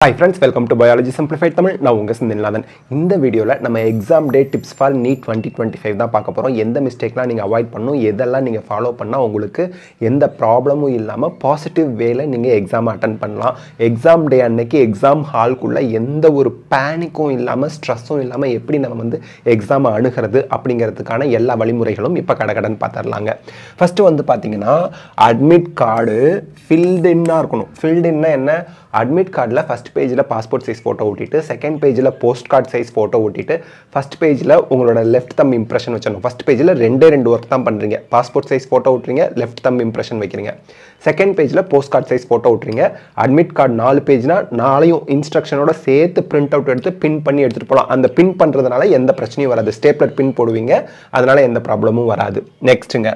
Hi friends, welcome to Biology Simplified Tamil. நான் உங்க செந்தில்நாதன். இந்த வீடியோல நம்ம exam day tips for NEET 2025 தான் பார்க்க போறோம். எந்த மிஸ்டேக்லாம் நீங்க அவாய்ட் பண்ணணும், எதெல்லாம் நீங்க ஃபாலோ பண்ணா உங்களுக்கு எந்த ப்ராப்ளமும் இல்லாம பாசிட்டிவ் வேல நீங்க எக்ஸாம் அட்டெண்ட் பண்ணலாம். எக்ஸாம் டே அன்னைக்கு எக்ஸாம் ஹால்குள்ள எந்த ஒரு பேனிக்கும் இல்லாம ஸ்ட்ரெஸ்ஸும் இல்லாம எப்படி நம்ம வந்து எக்ஸாம் அணுகிறது அப்படிங்கிறதுக்கான எல்லா வழிமுறைகளும் இப்ப கடகடன் பார்த்தறலாங்க. ஃபர்ஸ்ட் வந்து பாத்தீங்கன்னா அட்மிட் கார்டு ஃபில்ட் இன்னா இருக்கணும். ஃபில்ட் இன்னா என்ன? அட்மிட் கார்டில் ஃபஸ்ட் பேஜில் பாஸ்போர்ட் சைஸ் ஃபோட்டோ ஒட்டிட்டு, செகண்ட் பேஜில் போஸ்ட் கார்டு சைஸ் ஃபோட்டோ ஒட்டிட்டு, ஃபஸ்ட் பேஜில் உங்களோட லெஃப்ட் தம் இம்ப்ரெஷன் வச்சிடணும். ஃபஸ்ட் பேஜில் ரெண்டு ஒர்க் தான் பண்ணுறீங்க. பாஸ்போர்ட் சைஸ் ஃபோட்டோ விட்டுறீங்க, லெஃப்ட் தம் இம்ப்ரெஷன் வைக்கிறீங்க. செகண்ட் பேஜில் போஸ்ட் கார்டு சைஸ் ஃபோட்டோ விட்டுறீங்க. அட்மிட் கார்டு 4 பேஜ்னா 4 இன்ஸ்ட்ரக்ஷனோட சேர்த்து பிரிண்ட் அவுட் எடுத்து பின் பண்ணி எடுத்துகிட்டு போகலாம். அந்த பின் பண்ணுறதுனால எந்த பிரச்சனையும் வராது. ஸ்டேப்லர் பின் போடுவீங்க, அதனால் எந்த ப்ராப்ளமும் வராது. நெக்ஸ்ட்டுங்க,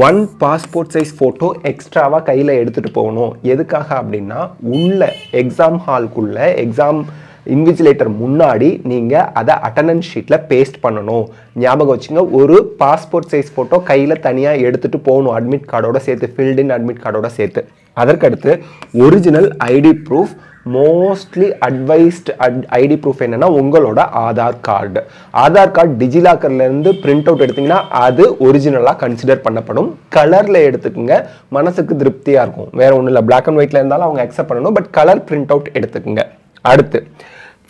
1 பாஸ்போர்ட் சைஸ் ஃபோட்டோ எக்ஸ்ட்ராவாக கையில் எடுத்துகிட்டு போகணும். எதுக்காக அப்படின்னா, உள்ள எக்ஸாம் ஹால்குள்ள எக்ஸாம் இன்விஜிலேட்டர் முன்னாடி நீங்கள் அதை அட்டண்டன்ஸ் ஷீட்டில் பேஸ்ட் பண்ணணும். ஞாபகம் வச்சுங்க, ஒரு பாஸ்போர்ட் சைஸ் ஃபோட்டோ கையில் தனியாக எடுத்துகிட்டு போகணும், அட்மிட் கார்டோட சேர்த்து, ஃபில்ட் இன் அட்மிட் கார்டோட சேர்த்து. அதற்கடுத்து original ID proof. Mostly advised ID proof என்னன்னா உங்களோட ஆதார் கார்டு. ஆதார் கார்டு டிஜிலாக்கர்லேருந்து பிரிண்ட் அவுட் எடுத்தீங்கன்னா அது ஒரிஜினலாக கன்சிடர் பண்ணப்படும். கலரில் எடுத்துக்கோங்க, மனசுக்கு திருப்தியாக இருக்கும். வேற ஒன்றும் இல்லை, பிளாக் அண்ட் ஒயிட்ல இருந்தாலும் அவங்க அக்செப்ட் பண்ணணும், பட் கலர் பிரிண்ட் அவுட் எடுத்துக்கோங்க. அடுத்து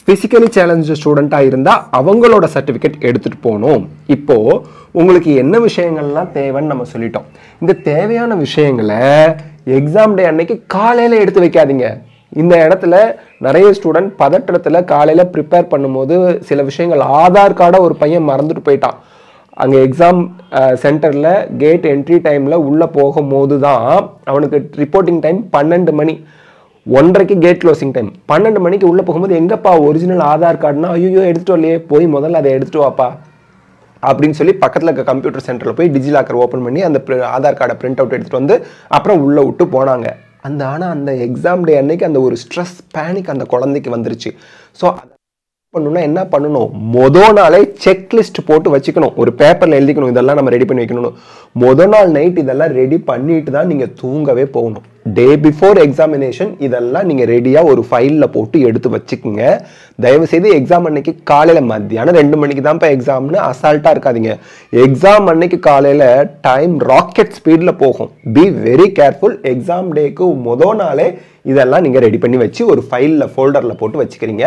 ஃபிசிக்கலி சேலஞ்சு ஸ்டூடெண்ட்டாக இருந்தால் அவங்களோட சர்டிஃபிகேட் எடுத்துகிட்டு போகணும். இப்போது உங்களுக்கு என்ன விஷயங்கள்லாம் தேவைன்னு நம்ம சொல்லிட்டோம். இந்த தேவையான விஷயங்களை எக்ஸாம் டே அன்னைக்கு காலையில் எடுத்து வைக்காதீங்க. இந்த இடத்துல நிறைய ஸ்டூடெண்ட் பதற்றத்தில் காலையில் ப்ரிப்பேர் பண்ணும்போது சில விஷயங்கள், ஆதார் கார்டை ஒரு பையன் மறந்துட்டு போயிட்டான். அங்கே எக்ஸாம் சென்டரில் கேட் என்ட்ரி டைமில் உள்ளே போகும்போது தான் அவனுக்கு ரிப்போர்ட்டிங் டைம் 12 மணி. 1:30க்கு கேட் க்ளோசிங் டைம். 12 மணிக்கு உள்ளே போகும்போது எங்கப்பா ஒரிஜினல் ஆதார் கார்டுனா, ஐயோ எடுத்துகிட்டு வரலையே, போய் முதல்ல அதை எடுத்துகிட்டு வாப்பா அப்படின்னு சொல்லி பக்கத்தில் இருக்க கம்ப்யூட்டர் சென்டரில் போய் டிஜிலாக்கர் ஓப்பன் பண்ணி அந்த ஆதார் கார்டை பிரிண்ட் அவுட் எடுத்துகிட்டு வந்து அப்புறம் உள்ளே விட்டு போனாங்க. ஆனால் அந்த எக்ஸாம் டே அன்னைக்கு அந்த ஒரு ஸ்ட்ரெஸ் பேனிக் அந்த குழந்தைக்கு வந்துருச்சு. ஸோ பண்ணணும்னா என்ன பண்ணணும்? மொதல் நாளே செக்லிஸ்ட் போட்டு வச்சுக்கணும். ஒரு பேப்பரில் எழுதிக்கணும், இதெல்லாம் நம்ம ரெடி பண்ணி வைக்கணும். மொதல் நாள் நைட் இதெல்லாம் ரெடி பண்ணிட்டு தான் நீங்கள் தூங்கவே போகணும். டே பிஃபோர் எக்ஸாமினேஷன் இதெல்லாம் நீங்கள் ரெடியாக ஒரு ஃபைலில் போட்டு எடுத்து வச்சுக்கோங்க. தயவுசெய்து எக்ஸாம் அன்னைக்கு காலையில், மத்தியானம் 2 மணிக்கு தான்ப்பா எக்ஸாம்னு அசால்ட்டாக இருக்காதீங்க. எக்ஸாம் அன்னைக்கு காலையில் டைம் ராக்கெட் ஸ்பீடில் போகும். Be very careful. எக்ஸாம் டேக்கு மொதல் நாளே இதெல்லாம் நீங்கள் ரெடி பண்ணி வச்சு ஒரு ஃபைலில் ஃபோல்டரில் போட்டு வச்சுக்கிறீங்க.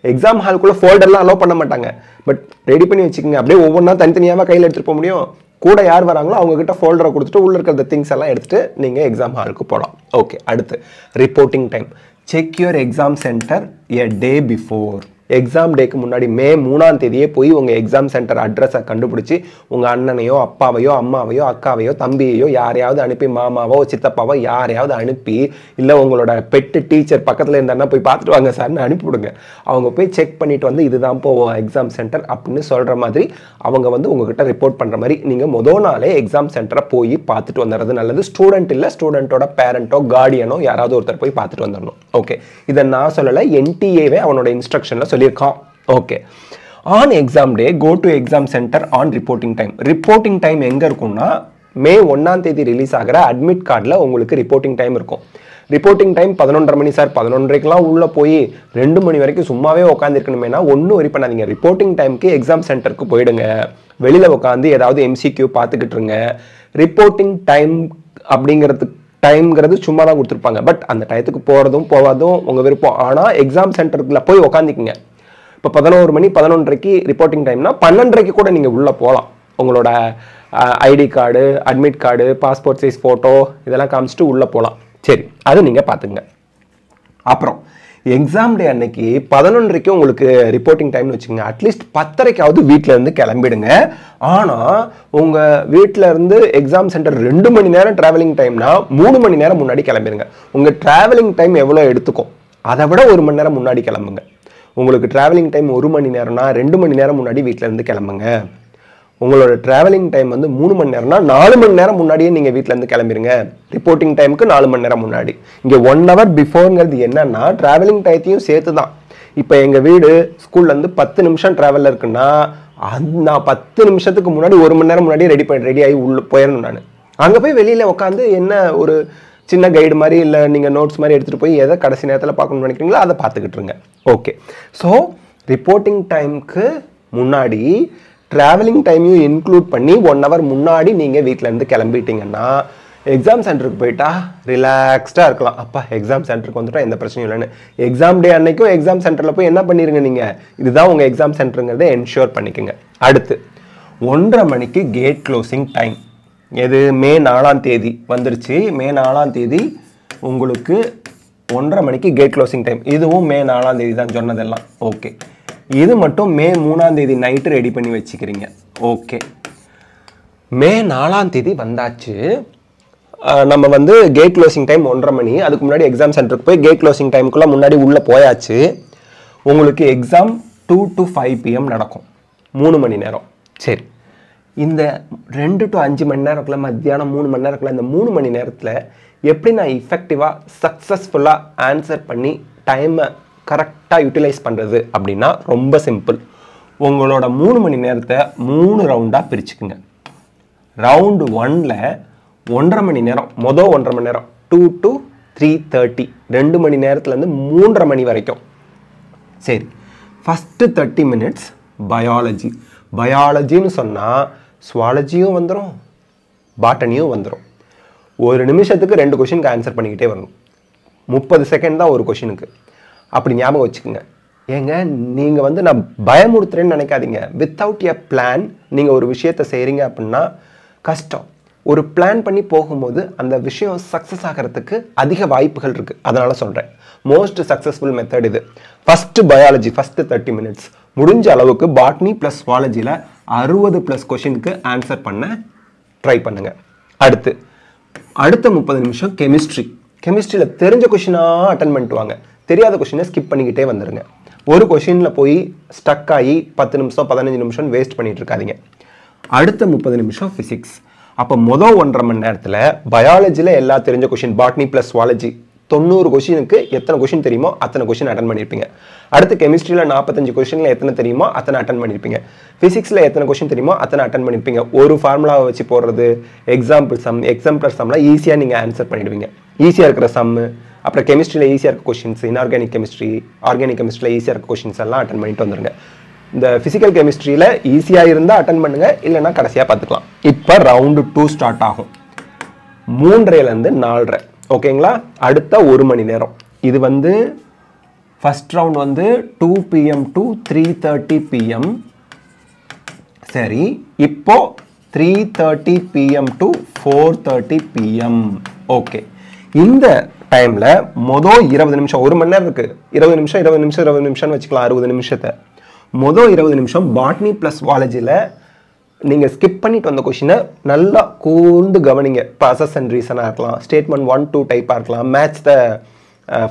எக்ஸாம் ஹாலுக்குள்ள ஃபோல்டர்லாம் அலோவ் பண்ண மாட்டாங்க, பட் ரெடி பண்ணி வச்சுக்கோங்க. அப்படியே ஒவ்வொன்றா தனித்தனியாக கையில் எடுத்துகிட்டு போக முடியும். கூட யார் வராங்களோ அவங்க கிட்ட ஃபோல்டரை கொடுத்துட்டு உள்ள இருக்கிற திங்ஸ் எல்லாம் எடுத்துட்டு நீங்கள் எக்ஸாம் ஹாலுக்கு போகலாம். ஓகே, அடுத்து reporting time. Check your exam centre a day before. Exam டேக்கு முன்னாடி மே 3ஆம் தேதியே போய் உங்கள் எக்ஸாம் சென்டர் அட்ரஸை கண்டுபிடிச்சி உங்கள் அண்ணனையோ அப்பாவையோ அம்மாவையோ அக்காவையோ தம்பியையோ யாரையாவது அனுப்பி, மாமாவோ சித்தப்பாவோ யாரையாவது அனுப்பி, இல்லை உங்களோட பெட்டு டீச்சர் பக்கத்தில் இருந்தாருன்னா போய் பார்த்துட்டு வாங்க சார்னு அனுப்பிவிடுங்க. அவங்க போய் செக் பண்ணிட்டு வந்து இதுதான் போவோம் எக்ஸாம் சென்டர் அப்படின்னு சொல்கிற மாதிரி அவங்க வந்து உங்ககிட்ட ரிப்போர்ட் பண்ணுற மாதிரி நீங்கள் மொதல் நாளே எக்ஸாம் சென்டரை போய் பார்த்துட்டு வந்துடுறது நல்லது. ஸ்டூடெண்ட் இல்லை, ஸ்டூடெண்ட்டோட பேரண்ட்டோ கார்டியனோ யாராவது ஒருத்தர் போய் பார்த்துட்டு வந்துடணும். ஓகே, இதை நான் சொல்லலை, NTAவே அவனோட இன்ஸ்ட்ரக்ஷனில் சொல்லியிருக்கான். Okay, on exam day go to exam centre on reporting time. Reporting time எங்கே இருக்கும்னா, மே 1ஆம் தேதி ரிலீஸ் ஆகிற அட்மிட் கார்டில் உங்களுக்கு ரிப்போர்ட்டிங் டைம் இருக்கும். ரிப்போர்ட்டிங் டைம் 11:30 மணி சார். 11:30க்கெலாம் உள்ளே போய் 2 மணி வரைக்கும் சும்மாவே உட்காந்துருக்கணுமேனா ஒன்றும் வரி பண்ணாதீங்க. ரிப்போர்ட்டிங் டைமுக்கு எக்ஸாம் சென்டருக்கு போயிடுங்க. வெளியில் உட்காந்து ஏதாவது MCQ பார்த்துக்கிட்டு இருங்க. ரிப்போர்ட்டிங் டைம் டைம்ங்கிறது சும்மா தான் கொடுத்துருப்பாங்க, பட் அந்த டயத்துக்கு போகிறதும் போகாதும் உங்கள் விருப்பம். ஆனால் எக்ஸாம் சென்டருக்குள்ள போய் உட்காந்துக்குங்க. இப்போ 11 மணி 11:30க்கு ரிப்போர்ட்டிங் டைம்னா 12:30க்கு கூட நீங்கள் உள்ளே போகலாம். உங்களோட ID card, admit card, passport size photo இதெல்லாம் காமிச்சிட்டு உள்ளே போகலாம். சரி, அது நீங்கள் பார்த்துங்க. அப்புறம் எக்ஸாம் டே அன்னைக்கு 11:30க்கு உங்களுக்கு ரிப்போர்ட்டிங் டைம்னு வச்சுக்கோங்க. அட்லீஸ்ட் 10:30க்காவது வீட்டில் இருந்து கிளம்பிடுங்க. ஆனால் உங்கள் வீட்டில் இருந்து எக்ஸாம் சென்டர் 2 மணி நேரம் ட்ராவலிங் டைம்னா 3 மணி நேரம் முன்னாடி கிளம்பிடுங்க. உங்கள் ட்ராவலிங் டைம் எவ்வளோ எடுத்துக்கும் அதை விட 1 மணி நேரம் முன்னாடி கிளம்புங்க. உங்களுக்கு ட்ராவலிங் டைம் 1 மணி நேரம்னா 2 மணி நேரம் முன்னாடி வீட்டில் இருந்து கிளம்புங்க. உங்களோட ட்ராவலிங் டைம் வந்து 3 மணி நேரம்னா 4 மணி நேரம் முன்னாடியே நீங்கள் வீட்டிலேருந்து கிளம்பிடுங்க. ரிப்போர்ட்டிங் டைமுக்கு 4 மணி நேரம் முன்னாடி. இங்கே 1 hour பிஃபோர்ங்கிறது என்னன்னா ட்ராவலிங் டயத்தையும் சேர்த்து தான். இப்போ எங்கள் வீடு ஸ்கூல்லேருந்து 10 நிமிஷம் ட்ராவலில் இருக்குன்னா நான் 10 நிமிஷத்துக்கு முன்னாடி 1 மணி நேரம் முன்னாடி ரெடி ஆகி உள்ள போயிடணும். நான் அங்கே போய் வெளியில் உட்காந்து என்ன ஒரு சின்ன கைடு மாதிரி இல்லை நீங்கள் நோட்ஸ் மாதிரி எடுத்துகிட்டு போய் எதை கடைசி நேரத்தில் பார்க்கணும்னு நினைக்கிறீங்களோ அதை பார்த்துக்கிட்டுருங்க. ஓகே, ஸோ ரிப்போர்ட்டிங் டைமுக்கு முன்னாடி ட்ராவலிங் டைமையும் இன்க்ளூட் பண்ணி 1 hour முன்னாடி நீங்கள் வீட்டிலேருந்து கிளம்பிட்டீங்கன்னா எக்ஸாம் சென்டருக்கு போயிட்டா ரிலாக்ஸ்டாக இருக்கலாம். அப்பா எக்ஸாம் சென்டருக்கு வந்துட்டா எந்த பிரச்சனையும் இல்லைன்னு. எக்ஸாம் டே அன்னைக்கும் எக்ஸாம் சென்டரில் போய் என்ன பண்ணிடுங்க, நீங்கள் இதுதான் உங்கள் எக்ஸாம் சென்டருங்கிறத என்ஷூர் பண்ணிக்கோங்க. அடுத்து 1:30 மணிக்கு கேட் க்ளோசிங் டைம். எது மே 4ஆம் தேதி வந்துருச்சு. மே 4ஆம் தேதி உங்களுக்கு 1:30 மணிக்கு கேட் க்ளோசிங் டைம். இதுவும் மே 4ஆம் தேதி தான் சொன்னதெல்லாம். ஓகே, இது மட்டும் மே 3ஆம் தேதி நைட்டு ரெடி பண்ணி வச்சுக்கிறீங்க. ஓகே, மே 4ஆம் தேதி வந்தாச்சு. நம்ம வந்து கேட் க்ளோசிங் டைம் 1:30 மணி. அதுக்கு முன்னாடி எக்ஸாம் சென்டருக்கு போய் கேட் க்ளோசிங் டைமுக்குள்ளே முன்னாடி உள்ளே போயாச்சு. உங்களுக்கு எக்ஸாம் 2 to 5 PM நடக்கும், 3 மணி நேரம். சரி, இந்த 2 to 5 மணி நேரக்குள்ள மத்தியானம் 3 மணி நேரக்குள்ள இந்த 3 மணி நேரத்தில் எப்படி நான் இஃபெக்டிவாக சக்ஸஸ்ஃபுல்லாக ஆன்சர் பண்ணி டைமை கரெக்டாக யூட்டிலைஸ் பண்ணுறது அப்படின்னா ரொம்ப சிம்பிள். உங்களோட 3 மணி நேரத்தை 3 ரவுண்டாக பிரிச்சுக்குங்க. ரவுண்டு 1ல் 1:30 மணி நேரம், மொதல் 1:30 மணி நேரம் 2 to 3:30, 2 மணி நேரத்துலேருந்து 3:30 மணி வரைக்கும். சரி, ஃபஸ்ட்டு 30 minutes பயாலஜி. பயாலஜின்னு சொன்னால் சுவாலஜியும் வந்துடும், பாட்டனியும் வந்துடும். ஒரு நிமிஷத்துக்கு 2 கொஷினுக்கு ஆன்சர் பண்ணிக்கிட்டே வரணும். 30 செகண்ட் தான் ஒரு கொஷினுக்கு. அப்படி ஞாபகம் வச்சுக்கோங்க. ஏங்க நீங்கள் வந்து நான் பயமுறுத்துறேன்னு நினைக்காதீங்க. வித்தவுட் எ பிளான் நீங்கள் ஒரு விஷயத்தை செய்கிறீங்க அப்படின்னா கஷ்டம். ஒரு பிளான் பண்ணி போகும்போது அந்த விஷயம் சக்ஸஸ் ஆகிறதுக்கு அதிக வாய்ப்புகள் இருக்குது. அதனால் சொல்கிறேன், மோஸ்ட் சக்ஸஸ்ஃபுல் மெத்தட் இது. ஃபஸ்ட்டு பயாலஜி, ஃபஸ்ட்டு 30 minutes முடிஞ்ச அளவுக்கு பாட்னி ப்ளஸ் சுவாலஜியில் 60+ கொஷினுக்கு ஆன்சர் பண்ண ட்ரை பண்ணுங்கள். அடுத்த 30 நிமிஷம் கெமிஸ்ட்ரி. கெமிஸ்ட்ரியில் தெரிஞ்ச கொஷினாக அட்டன் பண்ணிட்டு வாங்க, தெரியாத கொஷினை ஸ்கிப் பண்ணிக்கிட்டே வந்துடுங்க. ஒரு கொஷினில் போய் ஸ்டக் ஆகி 10 நிமிஷம் 15 நிமிஷம் வேஸ்ட் பண்ணிட்டு இருக்காதீங்க. அடுத்த 30 நிமிஷம் ஃபிசிக்ஸ். அப்போ மொதல் 1:30 மணி நேரத்தில் பயாலஜியில் எல்லா தெரிஞ்ச கொஷின், பாட்னி ப்ளஸ் சுவாலஜி 90 கொஷினுக்கு எத்தனை கொஷின் தெரியுமோ அத்தனை கொஷின் அட்டன் பண்ணியிருப்பீங்க. அடுத்து கெமிஸ்ட்ரியில் 45 கொஷினில் எத்தனை தெரியுமோ அத்தனை அட்டன் பண்ணியிருப்பீங்க. ஃபிசிக்ஸில் எத்தனை கொஷின் தெரியுமோ அத்தனை அட்டன் பண்ணியிருப்பீங்க. ஒரு ஃபார்முலாவை வச்சு போடுறது, எக்ஸாம்பிள் சம், எக்ஸாம்பிள் சம்லாம் ஈஸியாக நீங்கள் ஆன்சர் பண்ணிடுவீங்க. ஈஸியாக இருக்கிற சம்மு, அப்புறம் கெமிஸ்ட்ரியில் ஈஸியாக இருக்க கொஷின்ஸ், இன்ஆர்கானிக் கெமிஸ்ட்ரி, ஆர்கானிக் கெமிஸ்ட்ரியில் ஈஸியாக இருக்க கொஷின்ஸ் எல்லாம் அட்டன் பண்ணிட்டு வந்துருங்க. இந்த ஃபிசிக்கல் கெமிஸ்ட்ரியில் ஈஸியாக இருந்தால் அட்டன் பண்ணுங்கள், இல்லைன்னா கடைசியாக பார்த்துக்கலாம். இப்போ ரவுண்டு 2 ஸ்டார்ட் ஆகும், 3:30லேருந்து 4:30. ஓகேங்களா? அடுத்த 1 மணி நேரம். இது வந்து ஃபஸ்ட் ரவுண்ட் வந்து 2 PM to 3:30 PM. சரி, இப்போ 3:30 PM to 4:30 PM. ஓகே, இந்த டைமில் மொதல் 20 நிமிஷம், 1 மணி நேரம் இருக்குது, 20 நிமிஷம் 20 நிமிஷம் 20 நிமிஷம்னு வச்சுக்கலாம். 60 நிமிஷத்தை மொதல் 20 நிமிஷம் பாட்னி ப்ளஸ் சுவாலஜியில் நீங்கள் ஸ்கிப் பண்ணிட்டு வந்த கொஷினை நல்லா கூர்ந்து கவனிங்க. இப்போ அசஸ் அண்ட் ரீசனாக இருக்கலாம், ஸ்டேட்மெண்ட் 1, 2 டைப்பாக இருக்கலாம், மேட்ச் த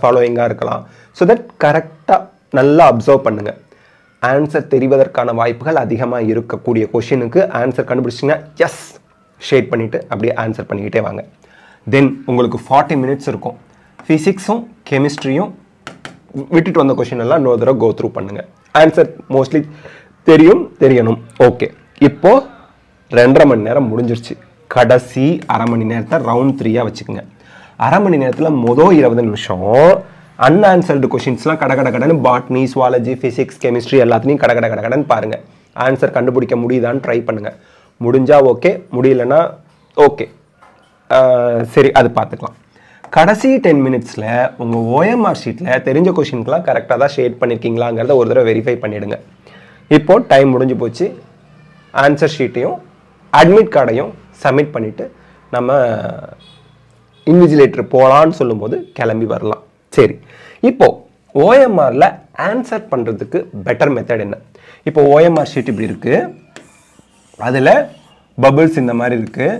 ஃபாலோயிங்காக இருக்கலாம். ஸோ தட் கரெக்டாக நல்லா அப்சர்வ் பண்ணுங்கள். ஆன்சர் தெரிவதற்கான வாய்ப்புகள் அதிகமாக இருக்கக்கூடிய கொஷினுக்கு ஆன்சர் கண்டுபிடிச்சிங்கன்னா எஸ் ஷேட் பண்ணிவிட்டு அப்படியே ஆன்சர் பண்ணிக்கிட்டே வாங்க. தென் உங்களுக்கு 40 minutes இருக்கும். ஃபிசிக்ஸும் கெமிஸ்ட்ரியும் விட்டுட்டு வந்த கொஷின் எல்லாம் இன்னொரு தடவை கோ த்ரூ பண்ணுங்கள். ஆன்சர் மோஸ்ட்லி தெரியணும். ஓகே, இப்போ 2:30 மணி நேரம் முடிஞ்சிருச்சு. கடைசி அரை மணி நேரத்தை ரவுண்ட் 3 வச்சுக்கோங்க. அரை மணி நேரத்தில் மொதல் 20 நிமிஷம் அன்ஆன்சர்டு கொஷின்ஸ்லாம் கடன்னு பாட்னி, சுவாலஜி, ஃபிசிக்ஸ், கெமிஸ்ட்ரி எல்லாத்துலேயும் கடன்னு பாருங்கள். ஆன்சர் கண்டுபிடிக்க முடியுதான்னு ட்ரை பண்ணுங்கள். முடிஞ்சால் ஓகே, முடியலன்னா ஓகே, சரி அது பார்த்துக்கலாம். கடைசி 10 minutesல உங்கள் ஓஎம்ஆர் ஷீட்டில் தெரிஞ்ச கொஷினுக்கெலாம் கரெக்டாக தான் ஷேட் பண்ணியிருக்கீங்களாங்கிறத ஒரு தடவை வெரிஃபை பண்ணிவிடுங்க. இப்போது டைம் முடிஞ்சு போச்சு. ஆன்சர் ஷீட்டையும் அட்மிட் கார்டையும் சப்மிட் பண்ணிவிட்டு நம்ம இன்விஜிலேட்டர் போகலான்னு சொல்லும்போது கிளம்பி வரலாம். சரி, இப்போது ஓஎம்ஆரில் ஆன்சர் பண்ணுறதுக்கு பெட்டர் மெத்தட் என்ன? இப்போ ஓஎம்ஆர் ஷீட் இப்படி இருக்குது, அதில் பபிள்ஸ் இந்த மாதிரி இருக்குது.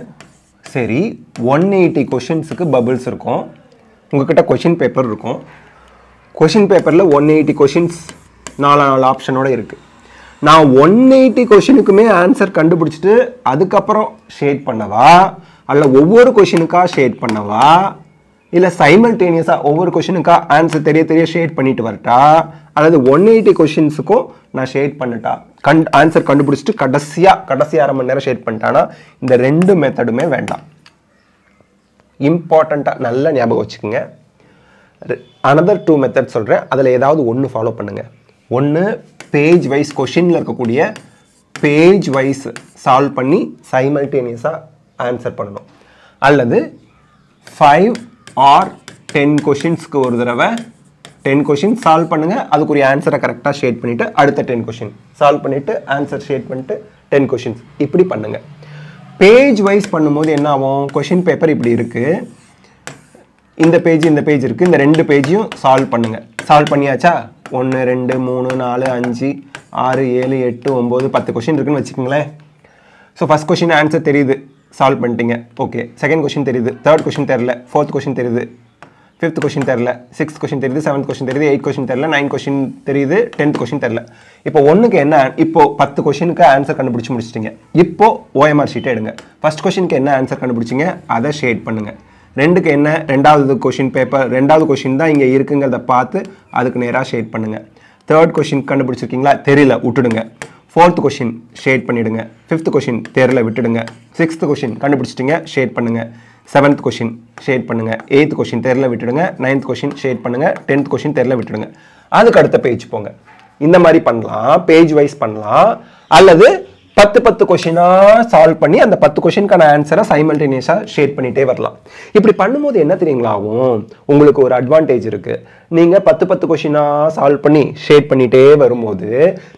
சரி, 180 கொஷின்ஸுக்கு பபிள்ஸ் இருக்கும். உங்கள்கிட்ட கொஷின் பேப்பர் இருக்கும். கொஷின் பேப்பரில் 180 கொஷின்ஸ் 4 ஆப்ஷனோடு இருக்குது. நான் 180 கொஷினுக்குமே ஆன்சர் கண்டுபிடிச்சிட்டு அதுக்கப்புறம் ஷேட் பண்ணவா, அல்ல ஒவ்வொரு கொஷினுக்காக ஷேட் பண்ணவா, இல்லை சைமல்டேனியஸாக ஒவ்வொரு கொஷினுக்காக ஆன்சர் தெரிய ஷேட் பண்ணிட்டு வரட்டா, அல்லது 180 கொஷின்ஸுக்கும் நான் ஷேட் பண்ணிட்டா ஆன்சர் கண்டுபிடிச்சிட்டு கடைசி அரை மணி நேரம் ஷேட் பண்ணிட்டானா, இந்த 2 மெத்தடுமே வேண்டாம். இம்பார்ட்டண்ட்டாக நல்லா ஞாபகம் வச்சுக்கோங்க. அனதர் 2 மெத்தட் சொல்கிறேன், அதில் ஏதாவது ஒன்று ஃபாலோ பண்ணுங்கள். ஒன்று பேஜ் வைஸ் கொஷினில் இருக்கக்கூடிய பேஜ் வைஸ் சால்வ் பண்ணி சைமல்டேனியஸாக ஆன்சர் பண்ணணும். அல்லது 5 or 10 கொஷின்ஸ்க்கு ஒரு தடவை 10 கொஷின் சால்வ் பண்ணுங்கள், அதுக்குரிய ஆன்சரை கரெக்டாக ஷேட் பண்ணிவிட்டு அடுத்த 10 கொஷின் சால்வ் பண்ணிவிட்டு ஆன்சர் ஷேட் பண்ணிட்டு 10 கொஷின்ஸ் இப்படி பண்ணுங்கள். பேஜ் வைஸ் பண்ணும்போது என்ன ஆகும், கொஷின் பேப்பர் இப்படி இருக்குது, இந்த பேஜ் இருக்குது, இந்த 2 பேஜையும் சால்வ் பண்ணுங்கள். சால்வ் பண்ணியாச்சா? 1 2 3 4 5 6 7 8 9 10 கொஷின் இருக்குன்னு வச்சுக்கோங்களேன். ஸோ ஃபஸ்ட் கொஷின் ஆன்சர் தெரியுது, சால்வ் பண்ணிட்டீங்க, ஓகே. செகண்ட் கொஷின் தெரியுது, தேர்ட் கொஷின் தெரியல, ஃபோர்த் கொஷின் தெரியுது, ஃபிஃப்த் கொஷின் தெரியல, சிக்ஸ்த் கொஷின் தெரியுது, செவன்த் கொஷின் தெரியுது, 8th கொஷின் தெரியல, 9th கொஷின் தெரியுது, 10th கொஷின் தெரியல. இப்போ ஒன்றுக்கு என்ன, இப்போ 10 கொஷினுக்கு ஆன்சர் கண்டுபிடிச்சி முடிச்சிட்டிங்க. இப்போ ஓஎம்ஆர் ஷீட்டை எடுங்க. ஃபர்ஸ்ட் கொஷினுக்கு என்ன ஆன்சர் கண்டுபிடிச்சிங்க அதை ஷேட் பண்ணுங்கள். 2க்கு என்ன, 2வது கொஷின் பேப்பர் 2வது கொஷின் தான் இங்கே இருக்குங்கிறத பார்த்து அதுக்கு நேராக ஷேட் பண்ணுங்கள். தேர்ட் கொஷின் கண்டுபிடிச்சிருக்கீங்களா, தெரியல, விட்டுடுங்க. 4th கொஷின் ஷேட் பண்ணிவிடுங்க. 5th கொஷின் தெரியல, விட்டுடுங்க. 6th கொஷின் கண்டுபிடிச்சிட்டிங்க, ஷேட் பண்ணுங்கள். 7th கொஷின் ஷேட் பண்ணுங்கள். 8th கொஷின் தெரியல, விட்டுடுங்க. 9th கொஷின் ஷேட் பண்ணுங்கள். 10th கொஷின் தெரியல, விட்டுடுங்க. அதுக்கு அடுத்த பேஜ் போங்க. இந்த மாதிரி பண்ணலாம், பேஜ் வைஸ் பண்ணலாம். அல்லது 10 கொஷினாக சால்வ் பண்ணி அந்த 10 கொஷினுக்கான ஆன்சரை சைமல்டேனியஸாக ஷேட் பண்ணிகிட்டே வரலாம். இப்படி பண்ணும்போது என்ன தெரியுங்களா ஆகும், உங்களுக்கு ஒரு அட்வான்டேஜ் இருக்குது. நீங்கள் 10 கொஷினாக சால்வ் பண்ணி ஷேட் பண்ணிகிட்டே வரும்போது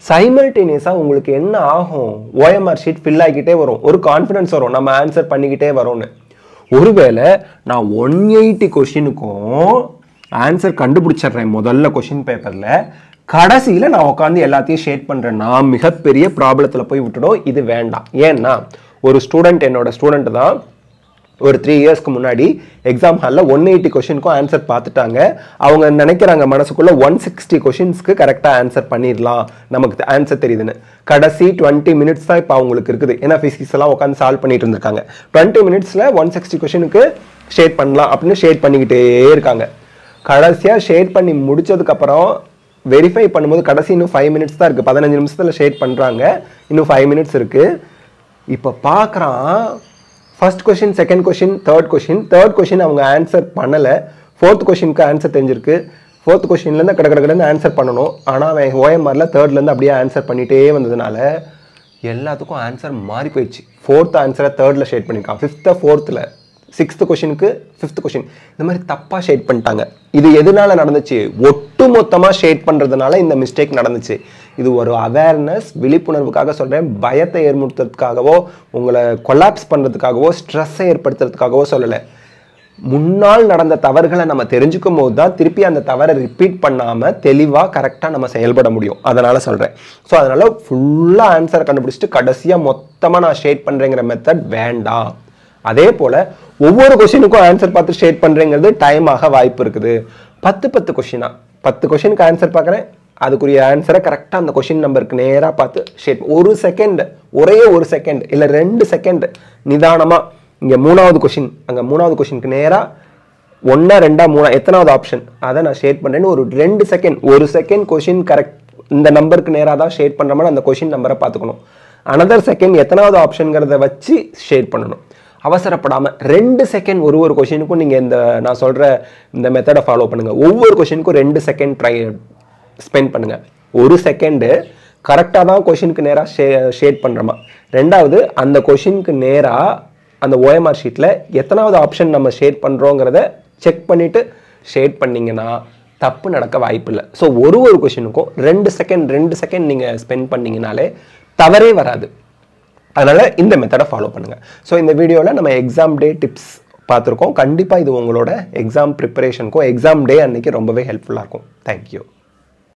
சைமல்டேனியஸாக உங்களுக்கு என்ன ஆகும், ஓஎம்ஆர் ஷீட் ஃபில் ஆகிக்கிட்டே வரும். ஒரு கான்ஃபிடன்ஸ் வரும், நம்ம ஆன்சர் பண்ணிக்கிட்டே வரோன்னு. ஒருவேளை நான் 180 கொஷினுக்கும் ஆன்சர் கண்டுபிடிச்சிட்றேன் முதல்ல கொஷின் பேப்பரில், கடைசியில் நான் உட்காந்து எல்லாத்தையும் ஷேட் பண்ணுறேன்னா மிகப்பெரிய ப்ராப்ளத்தில் போய் விட்டுடும். இது வேண்டாம். ஏன்னா ஒரு ஸ்டூடெண்ட், என்னோட ஸ்டூடெண்ட் தான், ஒரு 3 இயர்ஸ்க்கு முன்னாடி எக்ஸாம் ஹாலில் 180 கொஷினுக்கும் ஆன்சர் பார்த்துட்டாங்க. அவங்க நினைக்கிறாங்க மனசுக்குள்ளே 160 கொஷின்ஸ்க்கு கரெக்டாக ஆன்சர் பண்ணிடலாம், நமக்கு ஆன்சர் தெரியுதுன்னு. கடைசி 20 மினிட்ஸ் தான் இப்போ அவங்களுக்கு இருக்குது. ஏன்னா ஃபிசிக்ஸ் எல்லாம் உட்காந்து சால்வ் பண்ணிட்டு இருந்திருக்காங்க. 20 மினிட்ஸில் 160 கொஷினுக்கு ஷேட் பண்ணலாம் அப்படின்னு ஷேட் பண்ணிக்கிட்டே இருக்காங்க. கடைசியாக ஷேட் பண்ணி முடிச்சதுக்கப்புறம் வெரிஃபை பண்ணும்போது கடைசி இன்னும் 5 மினிட்ஸ் தான் இருக்குது. 15 நிமிஷத்தில் ஷேட் பண்ணுறாங்க, இன்னும் 5 மினிட்ஸ் இருக்குது. இப்போ பார்க்குறான், first question, second question, third question அவங்க ஆன்சர் பண்ணலை. 4th கொஷினுக்கு ஆன்சர் தெரிஞ்சிருக்கு. 4th கொஷின்லேருந்து கடகடன்னு ஆன்சர் பண்ணணும். ஆனால் அவன் ஓஎம்ஆரில் 3ர்ட்லேருந்து அப்படியே ஆன்சர் பண்ணிகிட்டே வந்ததுனால எல்லாத்துக்கும் ஆன்சர் மாறி போயிடுச்சு. 4th ஆன்சரை 3ர்டில் ஷேட் பண்ணியிருக்கான், 5th 4th, 6th கொஷினுக்கு 5th கொஷின். இந்த மாதிரி தப்பாக ஷேட் பண்ணிட்டாங்க. இது எதனால நடந்துச்சு, ஒட்டு மொத்தமாக ஷேட் பண்ணுறதுனால இந்த மிஸ்டேக் நடந்துச்சு. இது ஒரு அவேர்னஸ், விழிப்புணர்வுக்காக சொல்கிறேன். பயத்தை ஏற்படுத்துறதுக்காகவோ, உங்களை கொலாப்ஸ் பண்ணுறதுக்காகவோ, ஸ்ட்ரெஸ்ஸை ஏற்படுத்துறதுக்காகவோ சொல்லலை. முன்னால் நடந்த தவறுகளை நம்ம தெரிஞ்சுக்கும் போது தான் திருப்பி அந்த தவறை ரிப்பீட் பண்ணாமல் தெளிவாக கரெக்டாக நம்ம செயல்பட முடியும். அதனால் சொல்கிறேன். ஸோ அதனால் ஃபுல்லாக ஆன்சரை கண்டுபிடிச்சிட்டு கடைசியாக மொத்தமாக நான் ஷேட் பண்ணுறேங்கிற மெத்தட் வேண்டாம். அதே போல் ஒவ்வொரு கொஷினுக்கும் ஆன்சர் பார்த்து ஷேட் பண்ணுறேங்கிறது டைம் ஆக வாய்ப்பு இருக்குது. 10 கொஷினா, 10 கொஷினுக்கு ஆன்சர் பார்க்குறேன், அதுக்குரிய ஆன்சரை கரெக்டாக அந்த கொஷின் நம்பருக்கு நேராக பார்த்து ஷேட். ஒரு செகண்ட், ஒரே ஒரு செகண்ட் இல்லை 2 செகண்ட் நிதானமாக, இங்கே 3வது கொஷின், அங்கே 3வது கொஷினுக்கு நேராக 1 2 3 எத்தனாவது ஆப்ஷன் அதை நான் ஷேட் பண்ணுறேன்னு ஒரு 2 செகண்ட், ஒரு செகண்ட் கொஷின் கரெக்ட் இந்த நம்பருக்கு நேராக தான் ஷேட் பண்ணுற மாதிரி அந்த கொஷின் நம்பரை பார்த்துக்கணும். அனதர் செகண்ட் எத்தனாவது ஆப்ஷனுங்கிறத வச்சு ஷேட் பண்ணணும். அவசரப்படாமல் 2 செகண்ட் ஒரு கொஷினுக்கும் நீங்கள் இந்த நான் சொல்கிற இந்த மெத்தடை ஃபாலோ பண்ணுங்கள். ஒவ்வொரு கொஷினுக்கும் 2 செகண்ட் ஸ்பெண்ட் பண்ணுங்கள். ஒரு செகண்டு கரெக்டாக தான் கொஷினுக்கு நேராக ஷேட் பண்ணுறோமா. 2வது அந்த கொஷினுக்கு நேராக அந்த ஓஎம்ஆர் ஷீட்டில் எத்தனாவது ஆப்ஷன் நம்ம ஷேட் பண்ணுறோங்கிறத செக் பண்ணிவிட்டு ஷேட் பண்ணிங்கன்னா தப்பு நடக்க வாய்ப்பு இல்லை. ஸோ ஒரு கொஷினுக்கும் 2 செகண்ட் நீங்கள் ஸ்பெண்ட் பண்ணிங்கனாலே தவறே வராது. அதனால் இந்த மெத்தடை ஃபாலோ பண்ணுங்கள். ஸோ இந்த வீடியோவில் நம்ம எக்ஸாம் டே டிப்ஸ் பார்த்துருக்கோம். கண்டிப்பாக இது உங்களோட எக்ஸாம் ப்ரிப்பரேஷனுக்கும் எக்ஸாம் டே அன்றைக்கி ரொம்பவே ஹெல்ப்ஃபுல்லாக இருக்கும். தேங்க்யூ.